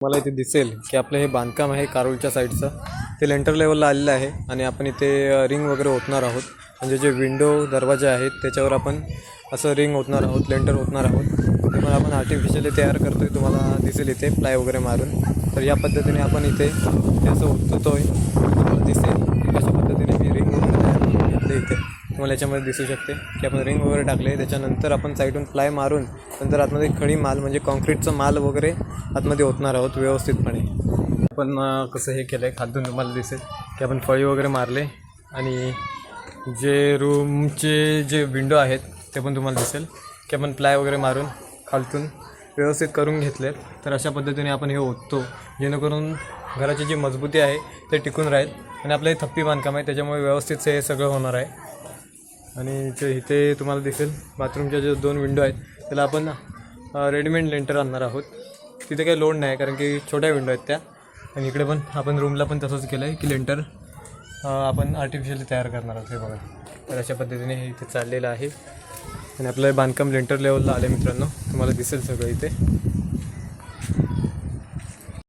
मला इथे दिसेल की आपलं हे बांधकाम आहे कारोलच्या साईडचं, ते लेंटर लेवलला आलेलं आहे आणि आपण इथे रिंग वगैरे ओतणार आहोत. म्हणजे जे विंडो दरवाजे आहेत त्याच्यावर आपण असं रिंग ओतणार आहोत, लेंटर ओतणार आहोत. ते पण आपण आर्टिफिशियली तयार करतो आहे, तुम्हाला दिसेल इथे प्लाय वगैरे मारून. तर या पद्धतीने आपण इथे ते असं ओततो आहे, तुम्हाला दिसेल की कशा पद्धतीने मी रिंग वगैरे तयार करून घेतले. इथे तुम्हाला याच्यामध्ये दिसू शकते की आपण रिंग वगैरे टाकले, त्याच्यानंतर आपण साईडून प्लाय मारून नंतर आतमध्ये खडी माल म्हणजे कॉन्क्रीटचं माल वगैरे आतमध्ये ओतणार आहोत व्यवस्थितपणे. आपण कसं हे केलं आहे खालून तुम्हाला दिसेल की आपण फळी वगैरे मारले आणि जे रूमचे जे विंडो आहेत ते पण तुम्हाला दिसेल की आपण प्लाय वगैरे मारून खालतून व्यवस्थित करून घेतले. तर अशा पद्धतीने आपण हे ओततो जेणेकरून घराची जी मजबूती आहे ते टिकून राहील आणि आपलं हे थप्पी बांधकाम आहे त्याच्यामुळे व्यवस्थित हे सगळं होणार आहे. आणि जे इथे तुम्हाला दिसेल बाथरूमच्या जे 2 विंडो आहेत त्याला आपण रेडीमेड लेंटर आणणार आहोत. तिथे काही लोड नाही कारण की छोट्या विंडो आहेत त्या. आणि इकडे पण आपण रूमला पण तसंच केलं आहे की लेंटर आपण आर्टिफिशियली तयार करणार आहोत. हे बघा, तर अशा पद्धतीने हे इथे चाललेलं आहे आणि आपलं बांधकाम लेंटर लेवलला आले मित्रांनो, तुम्हाला दिसेल सगळं इथे.